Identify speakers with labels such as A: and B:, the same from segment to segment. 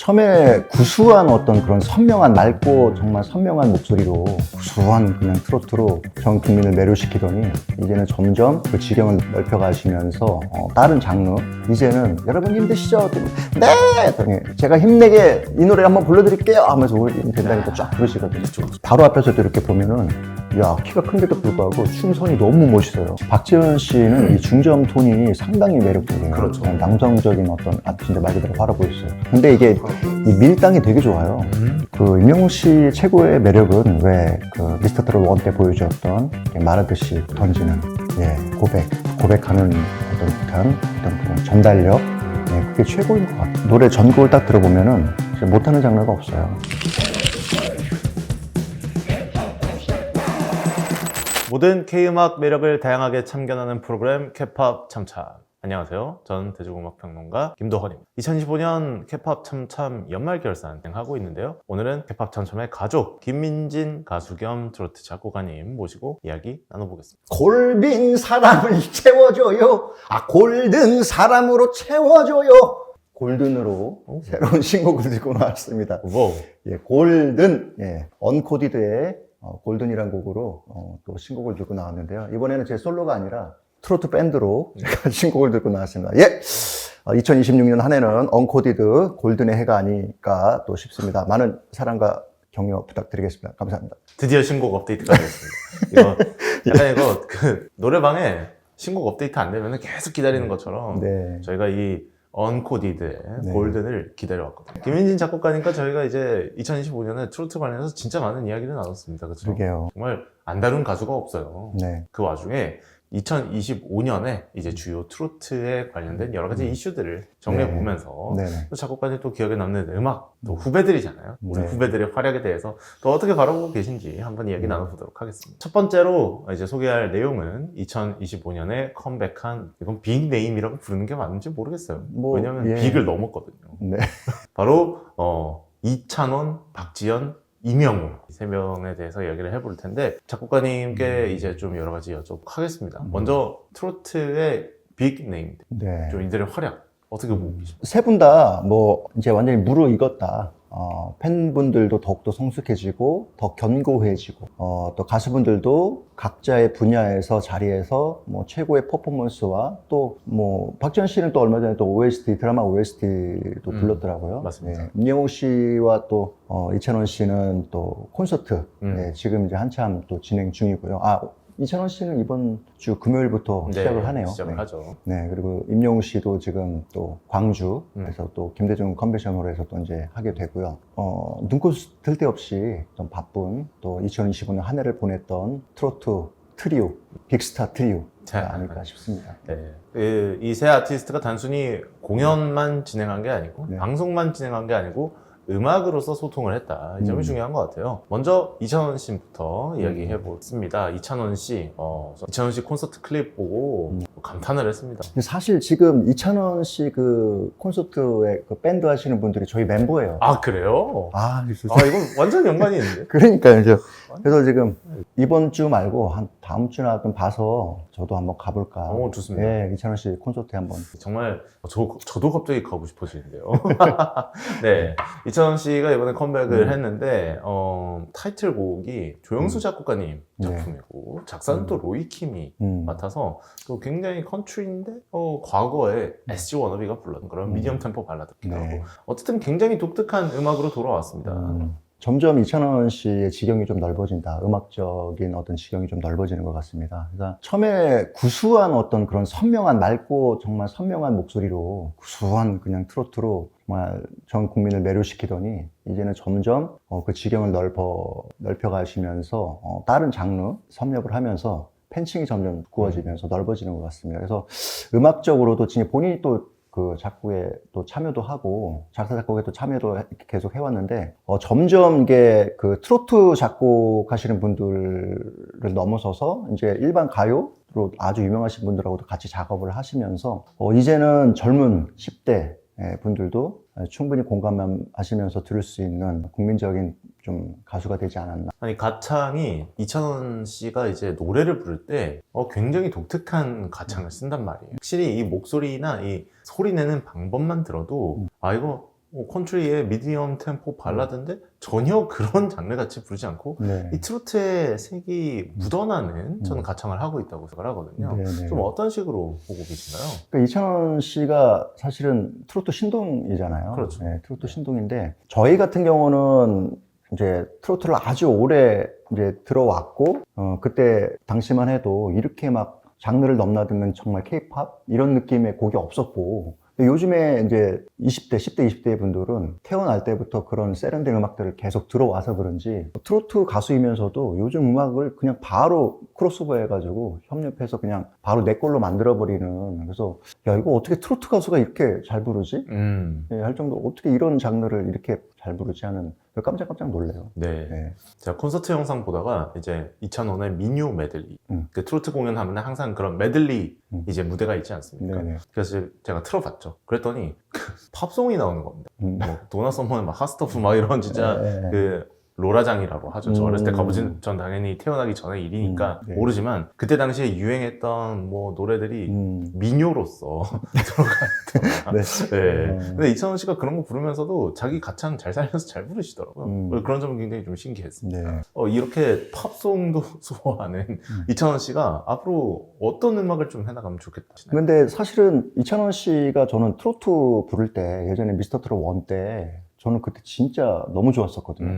A: 처음에 구수한 어떤 그런 선명한 맑고 정말 선명한 목소리로 구수한 그냥 트로트로 전 국민을 매료시키더니 이제는 점점 그 지경을 넓혀가시면서 다른 장르 이제는 여러분 힘드시죠? 네! 했더니 제가 힘내게 이 노래 한번 불러드릴게요 하면서 된다니까 쫙 부르시거든요. 바로 앞에서도 이렇게 보면은 야 키가 큰데도 불구하고 춤선이 너무 멋있어요. 박지현 씨는 이 중저음 톤이 상당히 매력적이에요.
B: 그렇죠.
A: 남성적인 어떤 진짜 말 그대로 바라 보였어요. 근데 이게 이 밀당이 되게 좋아요. 그 임영웅 씨 최고의 매력은 왜 그 미스터 트롯 1 때 보여주었던 말하듯이 던지는 고백하는 어떤 듯한 그런 전달력 그게 최고인 것 같아요. 노래 전곡을 딱 들어보면은 못하는 장르가 없어요.
B: 모든 K음악 매력을 다양하게 참견하는 프로그램 K-POP 참참. 안녕하세요. 전 대중음악평론가 김도헌입니다. 2025년 K-POP 참참 연말 결산 진행하고 있는데요. 오늘은 K-POP 참참의 가족 김민진 가수 겸 트로트 작곡가님 모시고 이야기 나눠보겠습니다.
A: 골빈 사람을 채워줘요. 골든 사람으로 채워줘요. 골든으로 새로운 신곡을 들고 나왔습니다. 골든, 언코디드의 골든이라는 곡으로 또 신곡을 들고 나왔는데요. 이번에는 제 솔로가 아니라 트로트 밴드로 제가 신곡을 들고 나왔습니다. 2026년 한 해는 언코디드 골든의 해가 아닐까 또 싶습니다. 많은 사랑과 격려 부탁드리겠습니다. 감사합니다.
B: 드디어 신곡 업데이트가 됐습니다. 이거 그 노래방에 신곡 업데이트 안 되면 계속 기다리는 것처럼 저희가 이 언코디드의 골든을 기다려왔거든요. 김민진 작곡가니까 저희가 이제 2025년에 트로트 관련해서 진짜 많은 이야기를 나눴습니다. 그렇죠?
A: 그러게요.
B: 정말 안 다룬 가수가 없어요. 그 와중에 2025년에 이제 주요 트로트에 관련된 여러 가지 이슈들을 정리해보면서 또 작곡가님 또 기억에 남는 음악, 또 후배들이잖아요. 우리 후배들의 활약에 대해서 또 어떻게 바라보고 계신지 한번 이야기 나눠보도록 하겠습니다. 첫 번째로 이제 소개할 내용은 2025년에 컴백한, 이건 빅네임이라고 부르는 게 맞는지 모르겠어요. 왜냐면 빅을 넘었거든요. 바로 이찬원, 박지현, 이명웅 세 명에 대해서 이야기를 해볼 텐데 작곡가님께 이제 좀 여러 가지 여쭤보도록 하겠습니다. 먼저 트로트의 빅네임, 좀 이들의 활약 어떻게 보고 계십니까?
A: 세 분 다 이제 완전히 무르익었다. 팬분들도 더욱더 성숙해지고 더 견고해지고 또 가수분들도 각자의 분야에서 자리에서 최고의 퍼포먼스와 또 박지현 씨는 또 얼마 전에 또 OST 드라마 OST도 불렀더라고요.
B: 맞습니다.
A: 임영웅 씨와 또 이찬원 씨는 또 콘서트 지금 이제 한참 또 진행 중이고요. 이찬원 씨는 이번 주 금요일부터 시작을 하네요.
B: 시작을 하죠.
A: 그리고 임영웅 씨도 지금 또 광주에서 또 김대중 컨벤션홀에서 또 이제 하게 되고요. 눈꽃 들 데 없이 좀 바쁜 또 2025년 한 해를 보냈던 트로트 트리오, 빅스타 트리오가 아닐까 싶습니다.
B: 이 세 아티스트가 단순히 공연만 진행한 게 아니고 방송만 진행한 게 아니고 음악으로서 소통을 했다. 이 점이 중요한 것 같아요. 먼저 이찬원 씨부터 이야기해보겠습니다. 이찬원 씨 콘서트 클립 보고 감탄을 했습니다.
A: 사실 지금 이찬원 씨 그 콘서트에 그 밴드 하시는 분들이 저희 멤버예요.
B: 그래요?
A: 이건
B: 완전 연관이 있는데?
A: 그러니까요. 그래서 지금 이번 주 말고 한 다음 주나 좀 봐서 저도 한번 가볼까.
B: 좋습니다.
A: 이찬원 씨 콘서트에 한번.
B: 정말 저도 갑자기 가고 싶어지는데요. 이찬원 씨가 이번에 컴백을 했는데 타이틀곡이 조영수 작곡가님 작품이고 작사는 또 로이킴이 맡아서 또 굉장히 컨트리인데 과거에 SG 워너비가 불렀던 그런 미디엄 템포 발라드기도 하고 어쨌든 굉장히 독특한 음악으로 돌아왔습니다.
A: 점점 이찬원 씨의 지경이 좀 넓어진다. 음악적인 어떤 지경이 좀 넓어지는 것 같습니다. 그래서 처음에 구수한 어떤 그런 선명한 맑고 정말 선명한 목소리로 구수한 그냥 트로트로 정말 전 국민을 매료시키더니 이제는 점점 그 지경을 넓혀가시면서 다른 장르 섭렵을 하면서 팬층이 점점 두꺼워지면서 넓어지는 것 같습니다. 그래서 음악적으로도 진짜 본인이 또 그 작곡에 또 참여도 하고 작사 작곡에 또 참여도 계속 해왔는데 점점 이게 그 트로트 작곡하시는 분들을 넘어서서 이제 일반 가요로 아주 유명하신 분들하고도 같이 작업을 하시면서 이제는 젊은 10대 분들도 충분히 공감하시면서 들을 수 있는 국민적인 좀 가수가 되지 않았나.
B: 아니 가창이 이찬원 씨가 이제 노래를 부를 때 굉장히 독특한 가창을 쓴단 말이에요. 확실히 이 목소리나 이 소리 내는 방법만 들어도 이거 컨트리의 미디엄 템포 발라드인데 전혀 그런 장르같이 부르지 않고
A: 네.
B: 이 트로트의 색이 묻어나는 저는 가창을 하고 있다고 생각을 하거든요.
A: 네네.
B: 좀 어떤 식으로 보고 계신가요?
A: 그러니까 이찬원 씨가 사실은 트로트 신동이잖아요.
B: 그렇죠.
A: 네, 트로트 신동인데 저희 같은 경우는 이제 트로트를 아주 오래 이제 들어왔고 그때 당시만 해도 이렇게 막 장르를 넘나드는 정말 케이팝 이런 느낌의 곡이 없었고 근데 요즘에 이제 20대, 10대, 20대 분들은 태어날 때부터 그런 세련된 음악들을 계속 들어와서 그런지 트로트 가수이면서도 요즘 음악을 그냥 바로 크로스오버 해가지고 협력해서 그냥 바로 내 걸로 만들어버리는 그래서 야 이거 어떻게 트로트 가수가 이렇게 잘 부르지? 예, 할 정도로 어떻게 이런 장르를 이렇게 잘 부르지 하는 깜짝깜짝 놀래요.
B: 네.
A: 네.
B: 제가 콘서트 영상 보다가 이제 이찬원의 민요 메들리. 그 트로트 공연하면 항상 그런 메들리 이제 무대가 있지 않습니까?
A: 네네.
B: 그래서 제가 틀어봤죠. 그랬더니 팝송이 나오는 겁니다. 뭐 도나 서머의 막 핫스터프 막 이런 진짜
A: 네.
B: 그 로라장이라고 하죠. 저 어렸을 때 가보진 전 당연히 태어나기 전에 일이니까
A: 네.
B: 모르지만 그때 당시에 유행했던 뭐 노래들이 민요로서 들어가 있더라.
A: 네.
B: 네. 근데 이찬원 씨가 그런 거 부르면서도 자기 가창 잘 살려서 잘 부르시더라고요. 그런 점은 굉장히 좀 신기했습니다.
A: 네.
B: 이렇게 팝송도 소화하는 이찬원 씨가 앞으로 어떤 음악을 좀 해나가면 좋겠다.
A: 근데 사실은 이찬원 씨가 저는 트로트 부를 때 예전에 미스터 트롯 1 때 저는 그때 진짜 너무 좋았었거든요.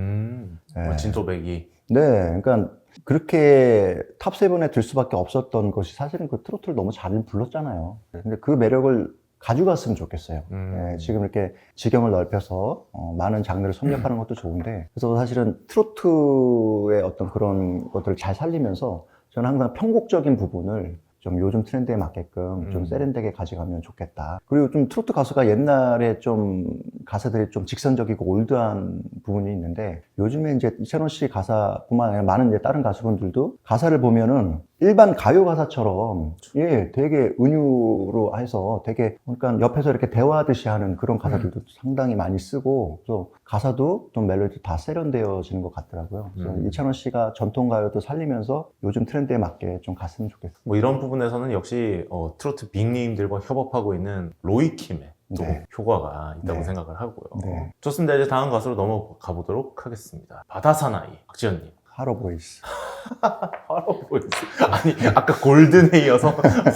A: 네.
B: 진또배기.
A: 네, 그러니까 그렇게 탑7에 들 수밖에 없었던 것이 사실은 그 트로트를 너무 잘 불렀잖아요. 근데 그 매력을 가져갔으면 좋겠어요. 네, 지금 이렇게 지경을 넓혀서 많은 장르를 섭렵하는 것도 좋은데 그래서 사실은 트로트의 어떤 그런 것들을 잘 살리면서 저는 항상 편곡적인 부분을 좀 요즘 트렌드에 맞게끔 좀 세련되게 가져가면 좋겠다. 그리고 좀 트로트 가수가 옛날에 좀 가사들이 좀 직선적이고 올드한 부분이 있는데 요즘에 이제 이찬원 씨 가사뿐만 아니라 많은 이제 다른 가수분들도 가사를 보면은 일반 가요 가사처럼 예, 되게 은유로 해서 되게 그러니까 옆에서 이렇게 대화하듯이 하는 그런 가사들도 상당히 많이 쓰고 그래서 가사도 좀 멜로디도 다 세련되어지는 것 같더라고요. 그래서 이찬원 씨가 전통 가요도 살리면서 요즘 트렌드에 맞게 좀 갔으면 좋겠어요.
B: 뭐 이런 부분에서는 역시 트로트 빅네임들과 협업하고 있는 로이킴의 또
A: 네.
B: 효과가 있다고
A: 네.
B: 생각을 하고요.
A: 네.
B: 좋습니다. 이제 다음 가수로 넘어가 보도록 하겠습니다. 바다사나이 박지현님.
A: 하로 보이스.
B: 화로 보이스. 아니 아까 골든에 이어서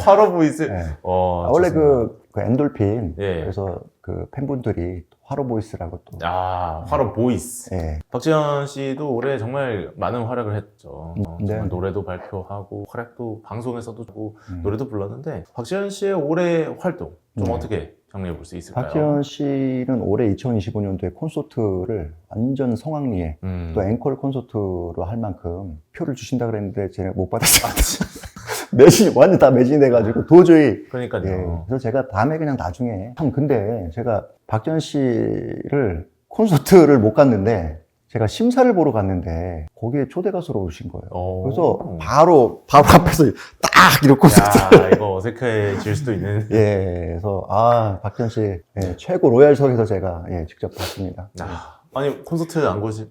B: 화로 보이스.
A: 네.
B: 좋습니다.
A: 원래 그 엔돌핀
B: 예.
A: 그래서 그 팬분들이 화로 보이스라고 또
B: 화로 보이스.
A: 예.
B: 박지현 씨도 올해 정말 많은 활약을 했죠.
A: 네.
B: 정말 노래도 발표하고 활약도 방송에서도 하고 노래도 불렀는데 박지현 씨의 올해 활동 좀
A: 네.
B: 어떻게 정리해 볼 수 있을까요?
A: 박지현 씨는 올해 2025년도에 콘서트를 완전 성황리에 또 앵콜 콘서트로 할 만큼 표를 주신다 그랬는데 제가 못 받았어요. 매진 완전 다 매진돼가지고 도저히
B: 그러니까요.
A: 예, 그래서 제가 다음에 그냥 나중에 참 근데 제가 박지현 씨를 콘서트를 못 갔는데 제가 심사를 보러 갔는데 거기에 초대 가수로 오신 거예요. 그래서 바로 앞에서 딱 이렇게 콘서트.
B: 이거 어색해질 수도 있는.
A: 예, 그래서 박지현 씨 예, 최고 로얄석에서 제가 예, 직접 봤습니다.
B: 아니 콘서트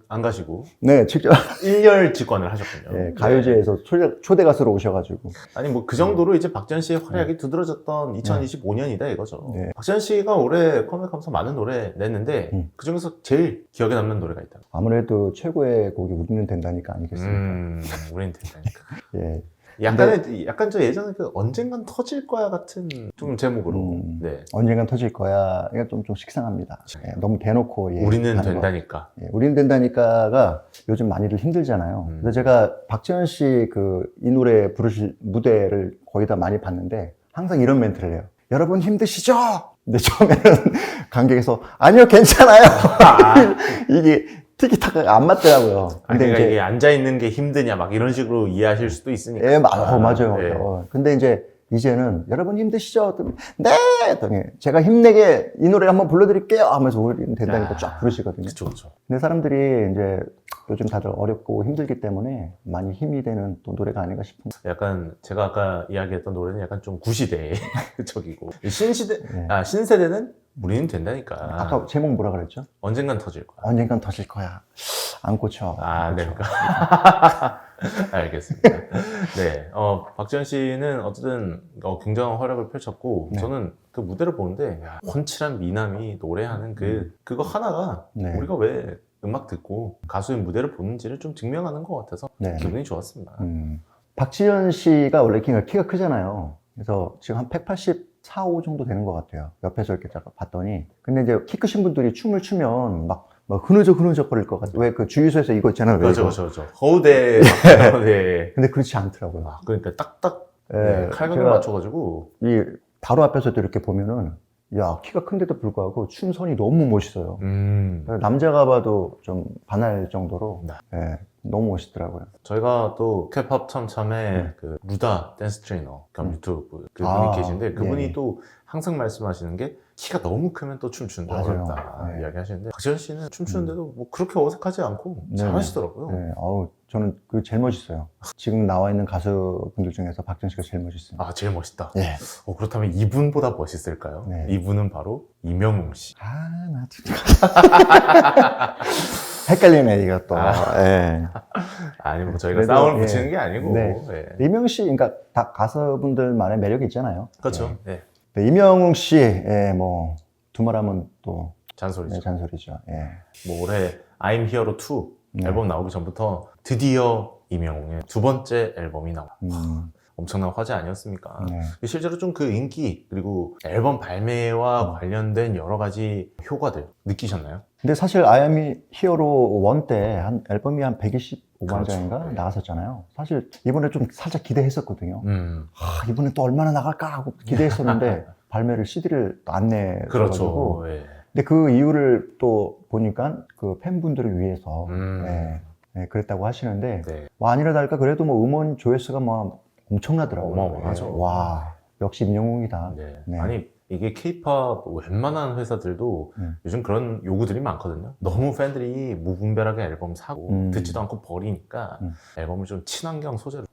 B: 안 가시고
A: 네, 직접
B: 1열 직관을 하셨군요.
A: 예, 가요제에서 초대 가수로 오셔가지고
B: 아니 뭐 그 정도로 이제 박지현 씨의 활약이 두드러졌던 2025년이다 이거죠.
A: 네.
B: 박지현 씨가 올해 컴백하면서 많은 노래 냈는데 그 중에서 제일 기억에 남는 노래가 있다.
A: 아무래도 최고의 곡이 우리는 된다니까 아니겠습니까?
B: 우리는 된다니까.
A: 예.
B: 약간 저 예전에 그 언젠간 터질 거야 같은 좀 제목으로. 네.
A: 언젠간 터질 거야. 이게 좀 식상합니다. 예, 너무 대놓고. 예,
B: 우리는 된다니까.
A: 예, 우리는 된다니까가 요즘 많이들 힘들잖아요. 그래서 제가 박지현 씨 이 노래 부르실 무대를 거의 다 많이 봤는데 항상 이런 멘트를 해요. 여러분 힘드시죠? 근데 처음에는 관객에서 아니요, 괜찮아요. 이게 티키타카가 안 맞더라고요.
B: 근데 그러니까 이게 앉아있는 게 힘드냐 막 이런 식으로 이해하실 수도 있으니까.
A: 예, 맞아요.
B: 네.
A: 근데 이제는 여러분 힘드시죠? 네! 했더니 제가 힘내게 이 노래 한번 불러드릴게요 하면서 우리는 된다니까 쫙 부르시거든요.
B: 그쵸.
A: 근데 사람들이 이제 요즘 다들 어렵고 힘들기 때문에 많이 힘이 되는 또 노래가 아닌가 싶은.
B: 약간 제가 아까 이야기했던 노래는 약간 좀 구시대 적이고 신시대
A: 네.
B: 신세대는 우리는 된다니까.
A: 아까 제목 뭐라 그랬죠?
B: 언젠간 터질 거야.
A: 언젠간 터질 거야. 안 꽂혀.
B: 그러니까. 알겠습니다. 네, 박지현 씨는 어쨌든 굉장한 활약을 펼쳤고
A: 네.
B: 저는 그 무대를 보는데 야, 훤칠한 미남이 노래하는 그거 하나가
A: 네.
B: 우리가 왜 음악 듣고 가수의 무대를 보는지를 좀 증명하는 것 같아서
A: 네.
B: 기분이 좋았습니다.
A: 박지현 씨가 원래 키가 크잖아요. 그래서 지금 한 184, 5 정도 되는 것 같아요. 옆에서 이렇게 딱 봤더니. 근데 이제 키 크신 분들이 춤을 추면 막 흐느적 거릴 것 같아요. 왜 그 주유소에서 이거 있잖아요.
B: 그렇죠. 허우대. 네.
A: 근데 그렇지 않더라고요.
B: 아, 그러니까 딱딱
A: 예,
B: 칼각을
A: 제가
B: 맞춰가지고
A: 이 바로 앞에서도 이렇게 보면은 야, 키가 큰데도 불구하고 춤선이 너무 멋있어요. 남자가 봐도 좀 반할 정도로
B: 네.
A: 예, 너무 멋있더라고요.
B: 저희가 또 K-pop 참참에
A: 네.
B: 그 루다 댄스 트레이너 겸 유튜브 그분이
A: 아,
B: 계신데 그분이
A: 예.
B: 또 항상 말씀하시는 게 키가 너무 크면 또 춤추는데
A: 맞아요.
B: 어렵다
A: 네.
B: 이야기하시는데 박지현 씨는 춤추는데도 뭐 그렇게 어색하지 않고
A: 네.
B: 잘하시더라고요.
A: 네, 저는 그 제일 멋있어요. 지금 나와 있는 가수분들 중에서 박지현 씨가 제일 멋있어요.
B: 아, 제일 멋있다.
A: 예.
B: 그렇다면 이분보다 멋있을까요?
A: 네.
B: 이분은 바로 이명웅 씨.
A: 나 진짜. 헷갈리네, 이거 또. 예.
B: 아니, 뭐 저희가
A: 그래도,
B: 싸움을
A: 예.
B: 붙이는 게 아니고.
A: 네.
B: 예.
A: 이명웅 씨, 그러니까 다 가수분들만의 매력이 있잖아요.
B: 그렇죠. 예.
A: 네, 이명웅 씨, 예, 뭐, 두말하면 또
B: 잔소리죠.
A: 네, 잔소리죠. 예.
B: 뭐 올해 I'm Hero 2 앨범 나오기 전부터 드디어 이명웅의 두 번째 앨범이 나와. 엄청난 화제 아니었습니까?
A: 네.
B: 실제로 좀 그 인기 그리고 앨범 발매와 관련된 여러 가지 효과들 느끼셨나요?
A: 근데 사실 I am 히어로 1 때 한 앨범이 한 125만
B: 그렇죠.
A: 장인가
B: 네.
A: 나갔었잖아요. 사실 이번에 좀 살짝 기대했었거든요.
B: 아,
A: 이번에 또 얼마나 나갈까 하고 기대했었는데 발매를 CD를 안 내가지고.
B: 그렇죠. 예.
A: 근데 그 이유를 또 보니까 그 팬분들을 위해서 예, 그랬다고 하시는데
B: 네.
A: 와, 아니라 다를까 그래도 뭐 음원 조회수가 뭐 엄청나더라고요.
B: 어마어마하죠.
A: 예, 와, 역시 임영웅이다.
B: 네.
A: 네.
B: 아니 이게 K-pop 웬만한 회사들도 요즘 그런 요구들이 많거든요. 너무 팬들이 무분별하게 앨범 사고 듣지도 않고 버리니까 앨범을 좀 친환경 소재로.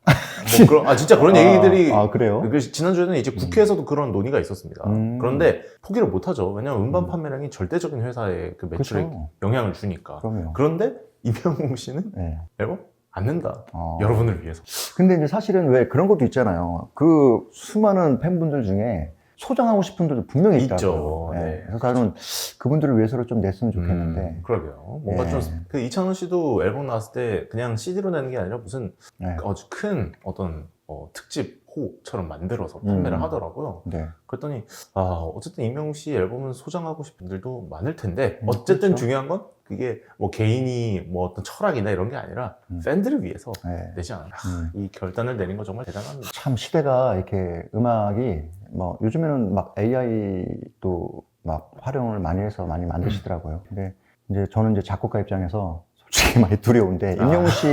B: 진짜 그런 얘기들이.
A: 그래요?
B: 지난주에는 이제 국회에서도 그런 논의가 있었습니다. 그런데 포기를 못하죠. 왜냐하면 음반 판매량이 절대적인 회사의 그 매출에
A: 그렇죠.
B: 영향을 주니까.
A: 그럼요.
B: 그런데 이명웅 씨는
A: 네.
B: 앨범 안 낸다. 여러분을 위해서.
A: 근데 이제 사실은 왜 그런 것도 있잖아요. 그 수많은 팬분들 중에 소장하고 싶은 분들도 분명히 있다고요.
B: 있죠.
A: 네.
B: 네.
A: 그래서 저는 그분들을 위해서로 좀 냈으면 좋겠는데.
B: 그러게요. 뭔가
A: 예.
B: 좀, 그 이찬원 씨도 앨범 나왔을 때 그냥 CD로 내는 게 아니라 무슨
A: 네.
B: 아주 큰 어떤 특집 호처럼 만들어서 판매를 하더라고요.
A: 네.
B: 그랬더니, 어쨌든 이명웅 씨 앨범은 소장하고 싶은 분들도 많을 텐데, 어쨌든
A: 그렇죠.
B: 중요한 건 그게 뭐 개인이 뭐 어떤 철학이나 이런 게 아니라 팬들을 위해서
A: 네.
B: 내지 않았나. 이 결단을 내린 거 정말 대단합니다.
A: 참 시대가 이렇게 음악이 뭐 요즘에는 막 AI도 막 활용을 많이 해서 많이 만드시더라고요. 근데 이제 저는 이제 작곡가 입장에서 솔직히 많이 두려운데 임영웅 씨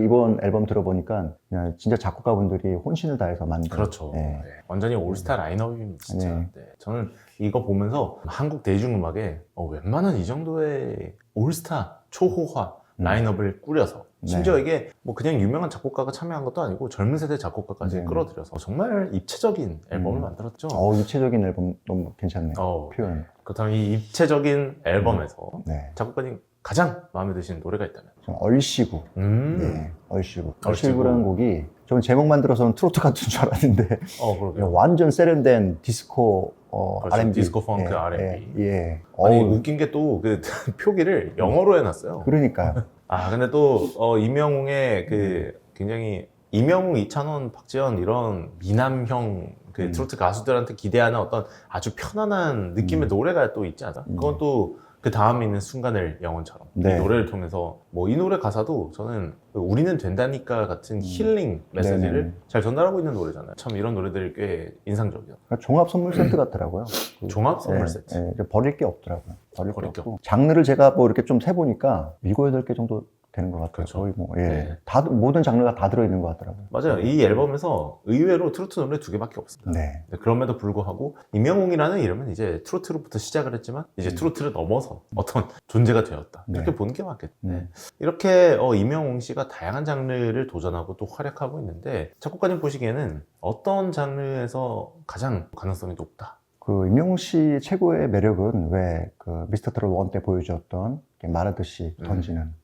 A: 이번 앨범 들어보니까 그냥 진짜 작곡가분들이 혼신을 다해서 만든.
B: 그렇죠.
A: 네.
B: 네. 완전히 올스타 라인업입니다, 진짜.
A: 네.
B: 네. 저는 이거 보면서 한국 대중음악에 웬만한 이 정도의 올스타 초호화 라인업을 꾸려서 심지어 이게 뭐 그냥 유명한 작곡가가 참여한 것도 아니고 젊은 세대 작곡가까지
A: 네.
B: 끌어들여서 정말 입체적인 앨범을 만들었죠.
A: 입체적인 앨범 너무 괜찮네요. 표현.
B: 그렇다면 이 입체적인 앨범에서
A: 네.
B: 작곡가님 가장 마음에 드시는 노래가 있다면?
A: 좀 얼씨구. 네, 얼씨구.
B: 얼씨구.
A: 얼씨구라는 곡이 저는 제목만 들어서는 트로트 같은 줄 알았는데
B: 그러게요.
A: 완전 세련된 디스코
B: 그렇죠.
A: R&B.
B: 디스코 펑크
A: 예,
B: R&B.
A: 예.
B: 아니 웃긴 게 또 그 표기를 영어로 해놨어요.
A: 그러니까요.
B: 근데 또 이명웅의 그 굉장히 이명웅, 이찬원, 박지현 이런 미남형 그 트로트 가수들한테 기대하는 어떤 아주 편안한 느낌의 노래가 또 있지 않아? 그건 또 그 다음에 있는 순간을 영원처럼
A: 네.
B: 이 노래를 통해서 뭐 이 노래 가사도 저는 우리는 된다니까 같은 힐링 메시지를
A: 네네.
B: 잘 전달하고 있는 노래잖아요. 참 이런 노래들이 꽤 인상적이에요.
A: 종합 선물 세트 같더라고요.
B: 종합 선물
A: 예,
B: 세트.
A: 예, 이제 버릴 게 없더라고요. 버릴
B: 버릴
A: 게
B: 게
A: 없고. 장르를 제가 뭐 이렇게 좀 세보니까 7, 8개 정도 되는 것 같아요.
B: 그렇죠.
A: 거의 뭐,
B: 네.
A: 모든 장르가 다 들어있는 것 같더라고요.
B: 맞아요. 이 앨범에서 의외로 트로트 노래 2개밖에 없습니다.
A: 네.
B: 그럼에도 불구하고 이명웅이라는 이름은 이제 트로트로부터 시작을 했지만 이제 트로트를 넘어서 어떤 존재가 되었다. 이렇게
A: 네.
B: 보는 게 맞겠네.
A: 네.
B: 이렇게 이명웅 씨가 다양한 장르를 도전하고 또 활약하고 있는데 작곡가님 보시기에는 어떤 장르에서 가장 가능성이 높다?
A: 그 임영웅 씨 최고의 매력은 왜 그 미스터 트롯 1 때 보여주었던 이렇게 말하듯이 던지는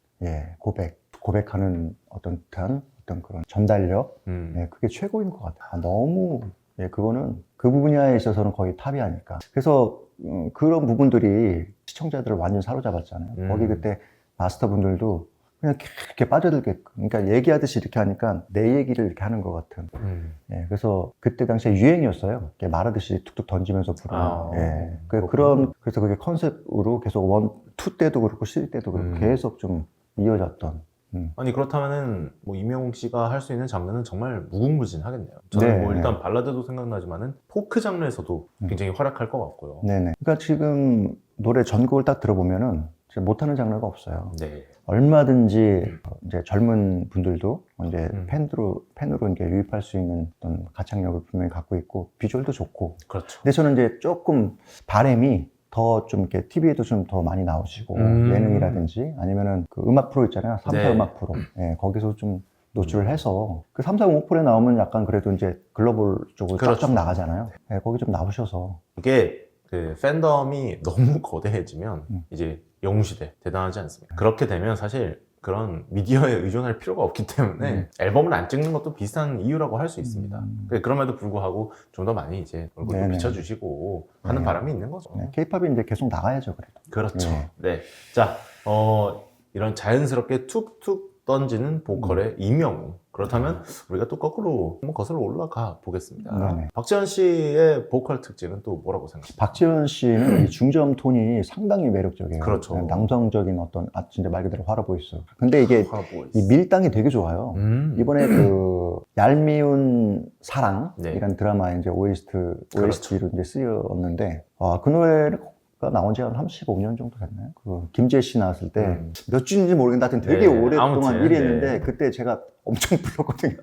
A: 고백하는 어떤 듯한 어떤 그런 전달력, 예, 그게 최고인 것 같아요. 너무, 예, 그거는 그 분야에 있어서는 거의 탑이 아닐까. 그래서 그런 부분들이 시청자들을 완전 사로잡았잖아요. 거기 그때 마스터분들도 그냥 이렇게 빠져들게끔, 그러니까 얘기하듯이 이렇게 하니까 내 얘기를 이렇게 하는 것 같은. 예, 그래서 그때 당시에 유행이었어요. 이렇게 말하듯이 툭툭 던지면서 부르는. 예, 그래서 그게 컨셉으로 계속 1, 2 때도 그렇고 3 때도 그렇고 계속 좀 이어졌던.
B: 아니 그렇다면은 뭐 이명웅 씨가 할 수 있는 장르는 정말 무궁무진하겠네요. 저는 뭐 일단 발라드도 생각나지만은 포크 장르에서도 굉장히 활약할 것 같고요.
A: 네네. 그러니까 지금 노래 전곡을 딱 들어보면은 못하는 장르가 없어요.
B: 네.
A: 얼마든지 이제 젊은 분들도 이제 팬으로 이제 유입할 수 있는 어떤 가창력을 분명히 갖고 있고 비주얼도 좋고.
B: 그렇죠.
A: 근데 저는 이제 조금 바람이 더 좀 이렇게 TV에도 좀 더 많이 나오시고 예능이라든지 아니면은 그 음악 프로 있잖아요. 3, 4
B: 네.
A: 음악 프로. 예, 거기서 좀 노출을 해서 그 3, 4 음악 프로에 나오면 약간 그래도 이제 글로벌 쪽으로
B: 그렇죠.
A: 쫙쫙 나가잖아요. 예, 거기 좀 나오셔서.
B: 이게 그 팬덤이 너무 거대해지면 이제 영웅시대 대단하지 않습니까? 그렇게 되면 사실 그런 미디어에 의존할 필요가 없기 때문에 앨범을 안 찍는 것도 비슷한 이유라고 할 수 있습니다. 그럼에도 불구하고 좀 더 많이 이제 얼굴도
A: 네네.
B: 비춰주시고 하는 바람이 있는 거죠.
A: K-팝이 이제 계속 나가야죠, 그래도.
B: 그렇죠. 네. 자, 이런 자연스럽게 툭툭 던지는 보컬의 이명웅. 그렇다면 우리가 또 거꾸로 한번 거슬러 올라가 보겠습니다.
A: 네네.
B: 박지현 씨의 보컬 특징은 또 뭐라고 생각하십니까?
A: 박지현 씨는 이 중저음 톤이 상당히 매력적이에요.
B: 그렇죠.
A: 남성적인 어떤, 진짜 말 그대로 화려보이스. 근데 이게
B: 화보이스.
A: 이 밀당이 되게 좋아요. 이번에 그 얄미운 사랑이라는 드라마에 이제 OST로 이제 쓰였는데, 그 노래가 나온 지 한 35년 정도 됐나요? 그 김재희 나왔을 때 몇 주인지 모르겠는데 하여튼 되게
B: 네,
A: 오랫동안
B: 아무튼,
A: 1위 했는데 그때 제가 엄청 불렀거든요.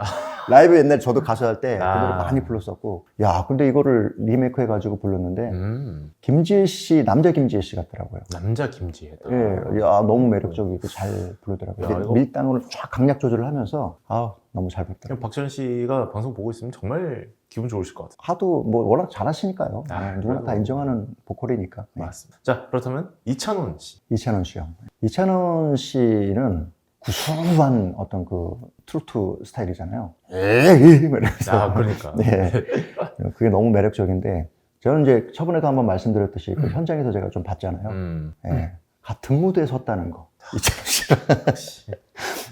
A: 라이브 옛날에 저도 가수 할 때 그 노래 많이 불렀었고, 야, 근데 이거를 리메이크 해가지고 불렀는데 김지혜 씨, 남자 김지혜 씨 같더라고요.
B: 남자 김지혜다.
A: 예, 야, 너무 매력적이고 잘 부르더라고요.
B: 야, 이거-
A: 밀당으로 쫙 강약 조절을 하면서 너무 잘 부르더라고요.
B: 박지현 씨가 방송 보고 있으면 정말 기분 좋으실 것 같아요.
A: 하도 뭐 워낙 잘하시니까요. 누구나 다
B: 그래도-
A: 인정하는 보컬이니까. 네.
B: 맞습니다. 자, 그렇다면 이찬원 씨.
A: 이찬원 씨요. 이찬원 씨는 구수한 어떤 그 트로트 스타일이잖아요. 에이, 이러면서.
B: 그러니까.
A: 네. 그게 너무 매력적인데, 저는 이제 저번에도 한번 말씀드렸듯이 그 현장에서 제가 좀 봤잖아요. 예. 같은 무대에 섰다는 거. 이찬원 씨랑.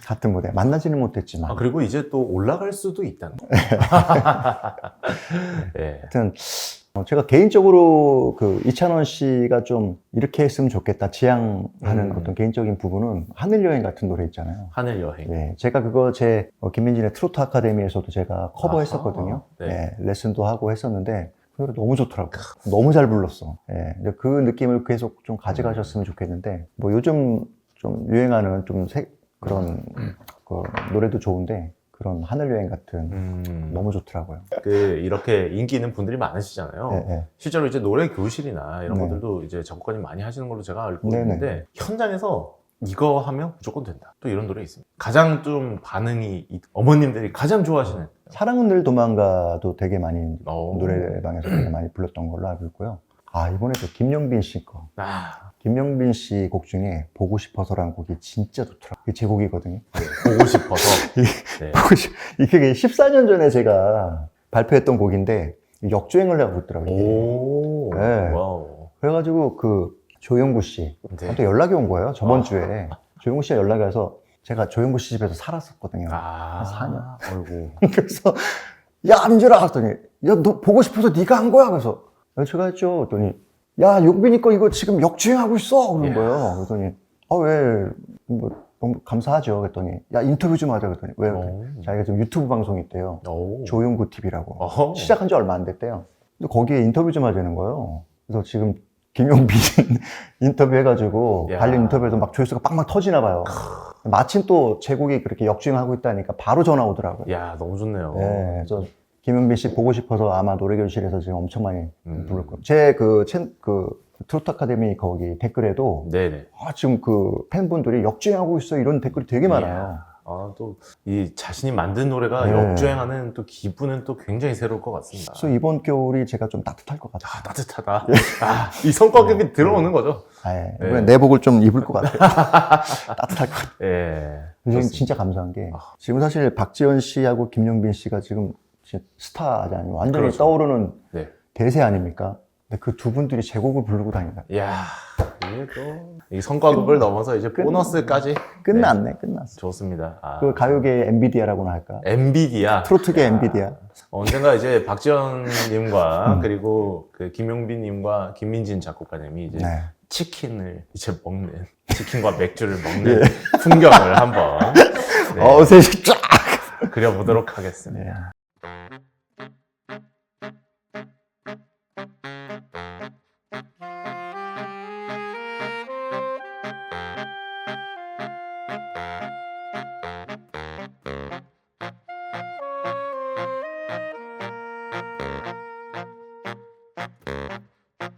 A: 같은 무대. 만나지는 못했지만.
B: 그리고 이제 또 올라갈 수도 있다는 거. 네.
A: 하여튼, 제가 개인적으로 그 이찬원 씨가 좀 이렇게 했으면 좋겠다 지향하는 어떤 개인적인 부분은 하늘여행 같은 노래 있잖아요.
B: 하늘 여행.
A: 네, 제가 그거 제 김민진의 트로트 아카데미에서도 제가 커버했었거든요.
B: 네.
A: 네, 레슨도 하고 했었는데 그 노래 너무 좋더라고요. 너무 잘 불렀어. 네, 근데 그 느낌을 계속 좀 가져가셨으면 좋겠는데 뭐 요즘 좀 유행하는 좀 그런 그 노래도 좋은데 그런 하늘여행 같은 너무 좋더라고요.
B: 이렇게 인기 있는 분들이 많으시잖아요.
A: 네, 네.
B: 실제로 이제 노래 교실이나 이런
A: 네.
B: 것들도 이제 작곡가님 많이 하시는 걸로 제가 알고
A: 네네.
B: 있는데 현장에서 이거 하면 무조건 된다. 또 이런 노래 있습니다. 가장 좀 반응이 어머님들이 가장 좋아하시는
A: 사랑은 늘 도망가도 되게 많이
B: 오.
A: 노래방에서 되게 많이 불렀던 걸로 알고 있고요. 이번에 또 김용빈 씨 거. 김용빈 씨 곡 중에 보고 싶어서라는 곡이 진짜 좋더라고요. 이게 제 곡이거든요.
B: 보고 싶어서. 네.
A: 이게 14년 전에 제가 발표했던 곡인데 역주행을 하고 있더라고요.
B: 오.
A: 네.
B: 와우.
A: 그래가지고 그 조용구 씨
B: 네.
A: 한테 연락이 온 거예요. 저번 주에 조용구 씨가 연락이 와서 제가 조용구 씨 집에서 살았었거든요. 한 4년.
B: 아이고.
A: 그래서 야 민준아 했더니 야 너 보고 싶어서 네가 한 거야. 그래서 제가 했죠. 그랬더니 야 용빈이 거 이거 지금 역주행하고 있어 그런 거예요. 그랬더니 왜 뭐 너무 감사하죠. 그랬더니 야 인터뷰 좀 하자. 그랬더니 왜? 자기가 지금 유튜브 방송이 있대요. 조용구 TV라고 시작한 지 얼마 안 됐대요. 근데 거기에 인터뷰 좀 하자는 거예요. 그래서 지금 김용빈 인터뷰 해가지고 관련 인터뷰에도 막 조회수가 빵빵 터지나 봐요. 마침 또 제곡이 그렇게 역주행하고 있다니까 바로 전화 오더라고요.
B: 야 너무 좋네요.
A: 네, 그래서 김용빈 씨 보고 싶어서 아마 노래교실에서 지금 엄청 많이 부를 거예요. 제 그 트로트 아카데미 거기 댓글에도
B: 네네.
A: 지금 그 팬분들이 역주행하고 있어 이런 댓글이 되게 많아요.
B: 또 이 자신이 만든 노래가
A: 네.
B: 역주행하는 또 기분은 또 굉장히 새로울 것 같습니다.
A: 그래서 이번 겨울이 제가 좀 따뜻할 것 같아요.
B: 따뜻하다. 이 성과급이 들어오는 거죠.
A: 이번에 내복을 좀 입을 것 같아요. 따뜻할 것 같아요.
B: 예.
A: 선생님 진짜 감사한 게 지금 사실 박지현 씨하고 김용빈 씨가 지금 진짜 스타잖아요. 완전히
B: 그렇죠.
A: 떠오르는
B: 네.
A: 대세 아닙니까? 근데 그 두 분들이 제 곡을 부르고 다닌다.
B: 이야, 이게 또 이 성과급을 넘어서 이제 보너스까지
A: 끝났네, 끝났어.
B: 좋습니다.
A: 그 가요계의 엔비디아라고나 할까?
B: 엔비디아.
A: 트로트계 엔비디아.
B: 언젠가 이제 박지현님과 그리고 그 김용빈님과 김민진 작곡가님이 이제
A: 네.
B: 치킨을 이제 먹는, 치킨과 맥주를 먹는 풍경을 한번
A: 셋이 쫙!
B: 그려보도록 하겠습니다.
A: 네.